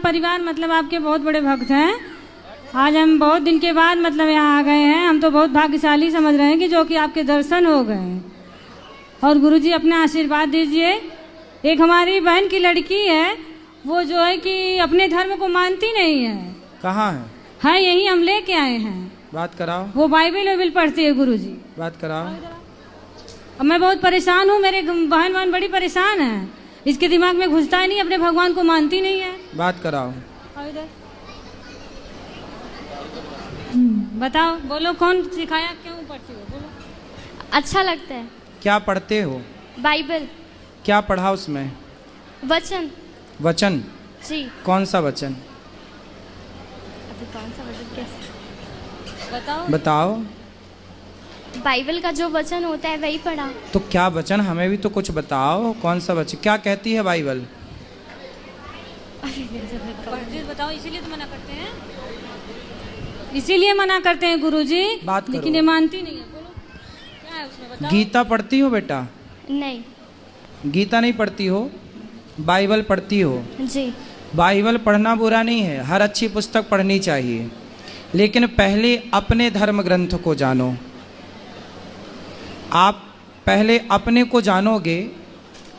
परिवार मतलब आपके बहुत बड़े भक्त हैं। आज हम बहुत दिन के बाद मतलब यहाँ आ गए हैं। हम तो बहुत भाग्यशाली समझ रहे हैं कि जो कि आपके दर्शन हो गए हैं। और गुरुजी अपना आशीर्वाद दीजिए। एक हमारी बहन की लड़की है, वो जो है कि अपने धर्म को मानती नहीं है। कहाँ है? हाँ, यही हम लेके आए हैं। बात कराओ। वो बाइबल वाइबल पढ़ती है गुरुजी। बात कराओ। अब मैं बहुत परेशान हूँ, मेरे बहन बड़ी परेशान है। इसके दिमाग में घुसता ही नहीं, अपने भगवान को मानती नहीं है। बात कराओ। बताओ, बोलो कौन सिखाया, क्यों पढ़ती हो? बोलो। अच्छा लगता है। क्या पढ़ते हो? बाइबल। क्या पढ़ा उसमें? वचन। वचन? जी। कौन सा वचन? अभी कौन सा वचन कैसे बताओ। बताओ। बाइबल का जो वचन होता है वही पढ़ा। तो क्या वचन, हमें भी तो कुछ बताओ। कौन सा वचन, क्या कहती है बाइबल? बताओ, इसीलिए तो मना करते हैं, इसीलिए मना करते हैं गुरुजी। बात करो। लेकिन ये मानती नहीं है। बोलो क्या है उसमें, बताओ। गीता पढ़ती हो बेटा? नहीं। गीता नहीं पढ़ती हो, बाइबल पढ़ती हो? जी। बाइबल पढ़ना बुरा नहीं है, हर अच्छी पुस्तक पढ़नी चाहिए, लेकिन पहले अपने धर्म ग्रंथ को जानो। आप पहले अपने को जानोगे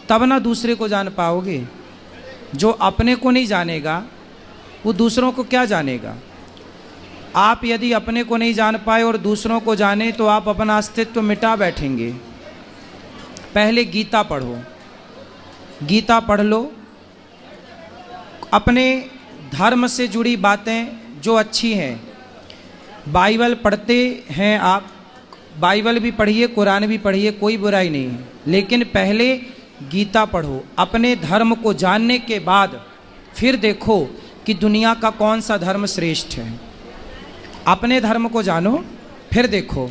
तब ना दूसरे को जान पाओगे। जो अपने को नहीं जानेगा वो दूसरों को क्या जानेगा। आप यदि अपने को नहीं जान पाए और दूसरों को जाने तो आप अपना अस्तित्व मिटा बैठेंगे। पहले गीता पढ़ो, गीता पढ़ लो। अपने धर्म से जुड़ी बातें जो अच्छी हैं, बाइबल पढ़ते हैं आप, बाइबल भी पढ़िए, कुरान भी पढ़िए, कोई बुराई नहीं है, लेकिन पहले गीता पढ़ो। अपने धर्म को जानने के बाद फिर देखो कि दुनिया का कौन सा धर्म श्रेष्ठ है। अपने धर्म को जानो, फिर देखो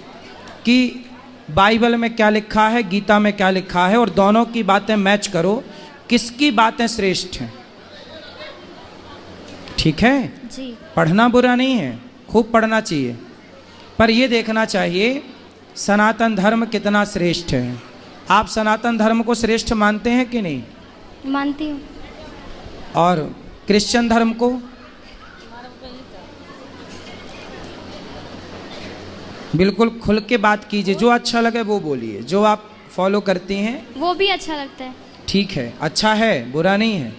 कि बाइबल में क्या लिखा है, गीता में क्या लिखा है, और दोनों की बातें मैच करो, किसकी बातें श्रेष्ठ हैं। ठीक है जी। पढ़ना बुरा नहीं है, खूब पढ़ना चाहिए, पर यह देखना चाहिए सनातन धर्म कितना श्रेष्ठ है। आप सनातन धर्म को श्रेष्ठ मानते हैं कि नहीं? मानती हूँ। और क्रिश्चियन धर्म को? बिल्कुल खुल के बात कीजिए, जो अच्छा लगे वो बोलिए, जो आप फॉलो करती हैं वो भी अच्छा लगता है। ठीक है, अच्छा है, बुरा नहीं है।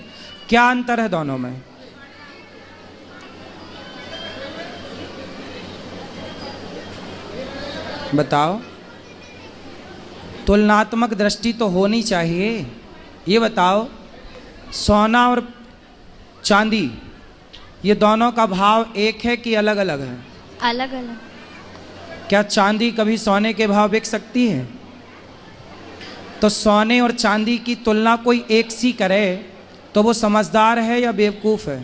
क्या अंतर है दोनों में? बताओ। तुलनात्मक दृष्टि तो होनी चाहिए। ये बताओ, सोना और चांदी ये दोनों का भाव एक है कि अलग अलग है? अलग अलग। क्या चांदी कभी सोने के भाव बिक सकती है? तो सोने और चांदी की तुलना कोई एक सी करे तो वो समझदार है या बेवकूफ़ है?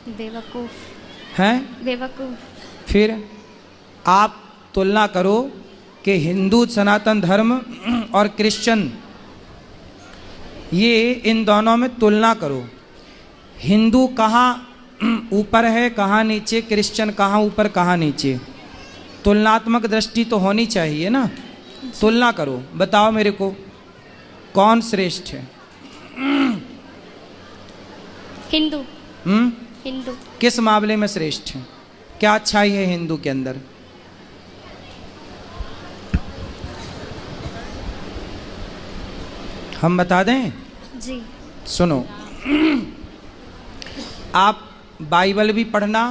बेवकूफ़ हैं? बेवकूफ़। फिर आप तुलना करो कि हिंदू सनातन धर्म और क्रिश्चियन, ये इन दोनों में तुलना करो। हिंदू कहाँ ऊपर है, कहाँ नीचे, क्रिश्चियन कहाँ ऊपर कहाँ नीचे। तुलनात्मक दृष्टि तो होनी चाहिए ना। तुलना करो, बताओ मेरे को कौन श्रेष्ठ है? हिंदू। हिंदू। किस मामले में श्रेष्ठ है? क्या अच्छाई है हिंदू के अंदर? हम बता दें? जी। सुनो, आप बाइबल भी पढ़ना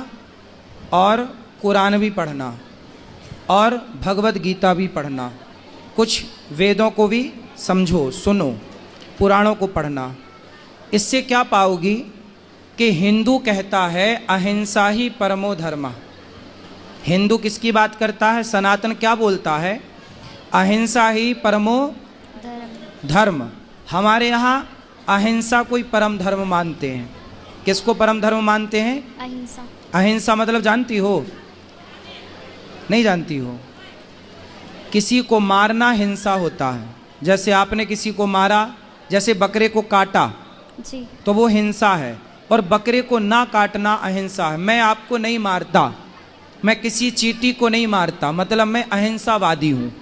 और कुरान भी पढ़ना और भगवत गीता भी पढ़ना। कुछ वेदों को भी समझो, सुनो, पुराणों को पढ़ना। इससे क्या पाओगी कि हिंदू कहता है अहिंसा ही परमो धर्म। हिंदू किसकी बात करता है? सनातन क्या बोलता है? अहिंसा ही परमो धर्म। हमारे यहाँ अहिंसा कोई परम धर्म मानते हैं। किसको परम धर्म मानते हैं? अहिंसा। अहिंसा मतलब जानती हो? नहीं जानती हो? किसी को मारना हिंसा होता है। जैसे आपने किसी को मारा, जैसे बकरे को काटा, जी, तो वो हिंसा है, और बकरे को ना काटना अहिंसा है। मैं आपको नहीं मारता, मैं किसी चींटी को नहीं मारता, मतलब मैं अहिंसावादी हूँ।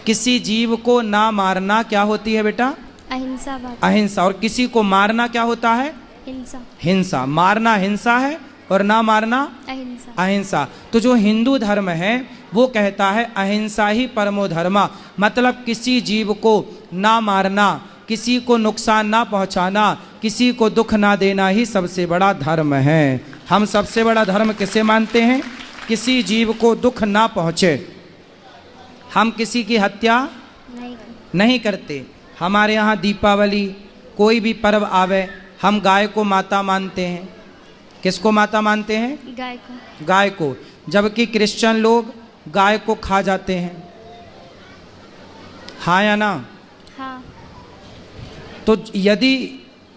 किसी जीव को ना मारना क्या होती है बेटा? अहिंसा। अहिंसा। और किसी को मारना क्या होता है? हिंसा। हिंसा, मारना हिंसा है और ना मारना अहिंसा। अहिंसा। तो जो हिंदू धर्म है वो कहता है अहिंसा ही परमो धर्मा, मतलब किसी जीव को ना मारना, किसी को नुकसान ना पहुंचाना, किसी को दुख ना देना ही सबसे बड़ा धर्म है। हम सबसे बड़ा धर्म किसे मानते हैं? किसी जीव को दुख ना पहुंचे। हम किसी की हत्या नहीं करते। हमारे यहाँ दीपावली कोई भी पर्व आवे हम गाय को माता मानते हैं। किसको माता मानते हैं? गाय को। गाय को। जबकि क्रिश्चियन लोग गाय को खा जाते हैं, हाँ या ना? हाँ। तो यदि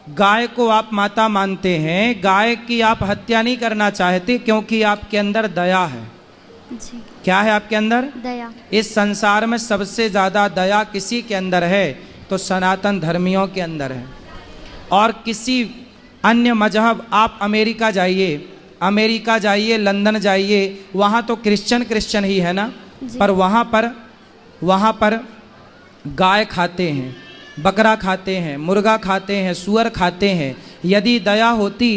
गाय को आप माता मानते हैं, गाय की आप हत्या नहीं करना चाहते क्योंकि आपके अंदर दया है। जी। क्या है आपके अंदर? दया। इस संसार में सबसे ज़्यादा दया किसी के अंदर है तो सनातन धर्मियों के अंदर है। और किसी अन्य मजहब, आप अमेरिका जाइए, लंदन जाइए, वहाँ तो क्रिश्चियन ही है ना, पर वहाँ पर गाय खाते हैं, बकरा खाते हैं, मुर्गा खाते हैं, सुअर खाते हैं। यदि दया होती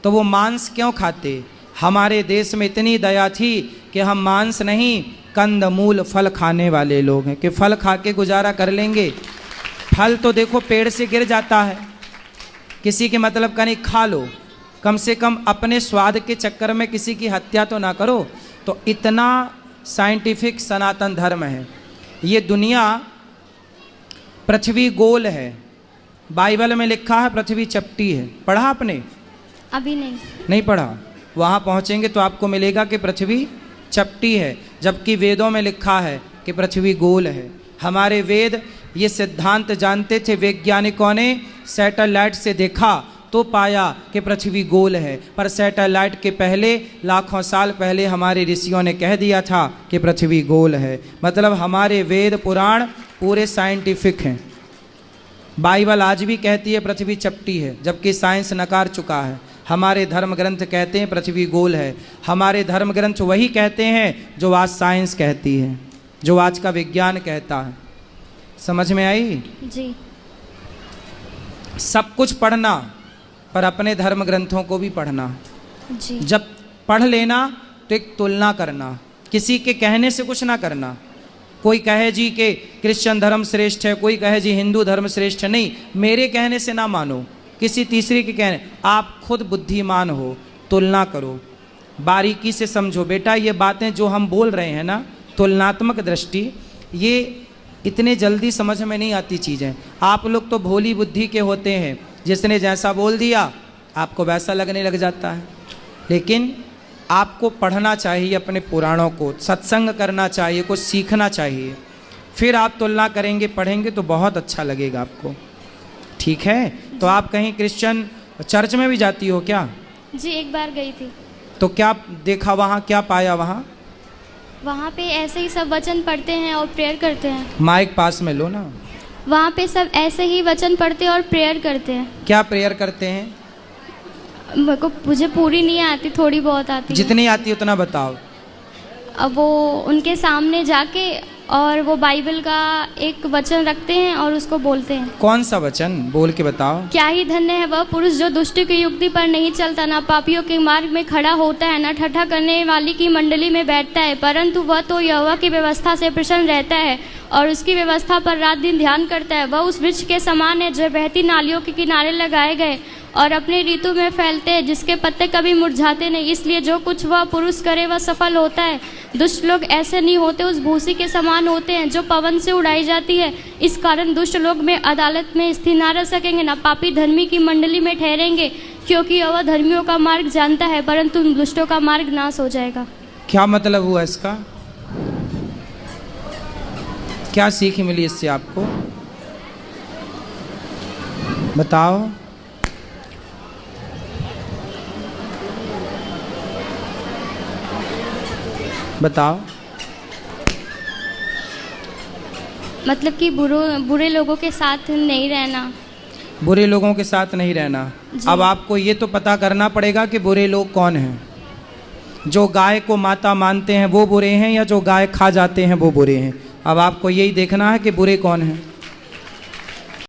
तो वो मांस क्यों खाते? हमारे देश में इतनी दया थी कि हम मांस नहीं, कंद मूल फल खाने वाले लोग हैं कि फल खा के गुजारा कर लेंगे। फल तो देखो पेड़ से गिर जाता है, किसी के मतलब का नहीं, खा लो, कम से कम अपने स्वाद के चक्कर में किसी की हत्या तो ना करो। तो इतना साइंटिफिक सनातन धर्म है। ये दुनिया, पृथ्वी गोल है, बाइबल में लिखा है पृथ्वी चपटी है। पढ़ा आपने? अभी नहीं पढ़ा। वहाँ पहुँचेंगे तो आपको मिलेगा कि पृथ्वी चपटी है, जबकि वेदों में लिखा है कि पृथ्वी गोल है। हमारे वेद ये सिद्धांत जानते थे। वैज्ञानिकों ने सैटेलाइट से देखा तो पाया कि पृथ्वी गोल है, पर सैटेलाइट के पहले लाखों साल पहले हमारे ऋषियों ने कह दिया था कि पृथ्वी गोल है। मतलब हमारे वेद पुराण पूरे साइंटिफिक हैं। बाइबल आज भी कहती है पृथ्वी चपटी है, जबकि साइंस नकार चुका है। हमारे धर्म ग्रंथ कहते हैं पृथ्वी गोल है। हमारे धर्म ग्रंथ वही कहते हैं जो आज साइंस कहती है, जो आज का विज्ञान कहता है। समझ में आई? जी। सब कुछ पढ़ना, पर अपने धर्म ग्रंथों को भी पढ़ना। जी। जब पढ़ लेना तो एक तुलना करना, किसी के कहने से कुछ ना करना। कोई कहे जी कि क्रिश्चियन धर्म श्रेष्ठ है, कोई कहे जी हिंदू धर्म श्रेष्ठ है, नहीं, मेरे कहने से ना मानो, किसी तीसरे के कहने। आप खुद बुद्धिमान हो, तुलना करो, बारीकी से समझो। बेटा ये बातें जो हम बोल रहे हैं ना, तुलनात्मक दृष्टि, ये इतने जल्दी समझ में नहीं आती चीज़ें। आप लोग तो भोली बुद्धि के होते हैं, जिसने जैसा बोल दिया आपको वैसा लगने लग जाता है। लेकिन आपको पढ़ना चाहिए अपने पुराणों को, सत्संग करना चाहिए, कुछ सीखना चाहिए, फिर आप तुलना करेंगे, पढ़ेंगे तो बहुत अच्छा लगेगा आपको। ठीक है? तो आप कहीं क्रिश्चियन चर्च में भी जाती हो क्या? जी, एक बार गई थी। तो क्या देखा वहाँ, क्या पाया वहाँ? वहाँ पे ऐसे ही सब वचन पढ़ते हैं और प्रेयर करते हैं। माइक पास में लो ना। वहाँ पे सब ऐसे ही वचन पढ़ते और प्रेयर करते हैं। क्या प्रेयर करते हैं? मुझे पूरी नहीं आती, थोड़ी बहुत आती है। जितनी आती उतना बताओ। अब वो उनके सामने जाके और वो बाइबल का एक वचन रखते हैं और उसको बोलते हैं। कौन सा वचन? बोल के बताओ। क्या ही धन्य है वह पुरुष जो दुष्ट की युक्ति पर नहीं चलता, ना पापियों के मार्ग में खड़ा होता है, ना ठट्ठा करने वाली की मंडली में बैठता है, परंतु वह तो यहोवा की व्यवस्था से प्रसन्न रहता है और उसकी व्यवस्था पर रात दिन ध्यान करता है। वह उस वृक्ष के समान है जो बहती नालियों के किनारे लगाए गए और अपने ऋतु में फैलते हैं, जिसके पत्ते कभी मुरझाते नहीं। इसलिए जो कुछ वह पुरुष करे वह सफल होता है। दुष्ट लोग ऐसे नहीं होते, उस भूसी के समान होते हैं जो पवन से उड़ाई जाती है। इस कारण दुष्ट लोग में अदालत में स्थिर न रह सकेंगे, ना पापी धर्मी की मंडली में ठहरेंगे, क्योंकि वह धर्मियों का मार्ग जानता है, परंतु दुष्टों का मार्ग नाश हो जाएगा। क्या मतलब हुआ इसका? क्या सीख मिली इससे आपको? बताओ। बताओ। मतलब कि बुरे लोगों के साथ नहीं रहना। बुरे लोगों के साथ नहीं रहना। अब आपको ये तो पता करना पड़ेगा कि बुरे लोग कौन हैं। जो गाय को माता मानते हैं वो बुरे हैं, या जो गाय खा जाते हैं वो बुरे हैं। अब आपको यही देखना है कि बुरे कौन हैं।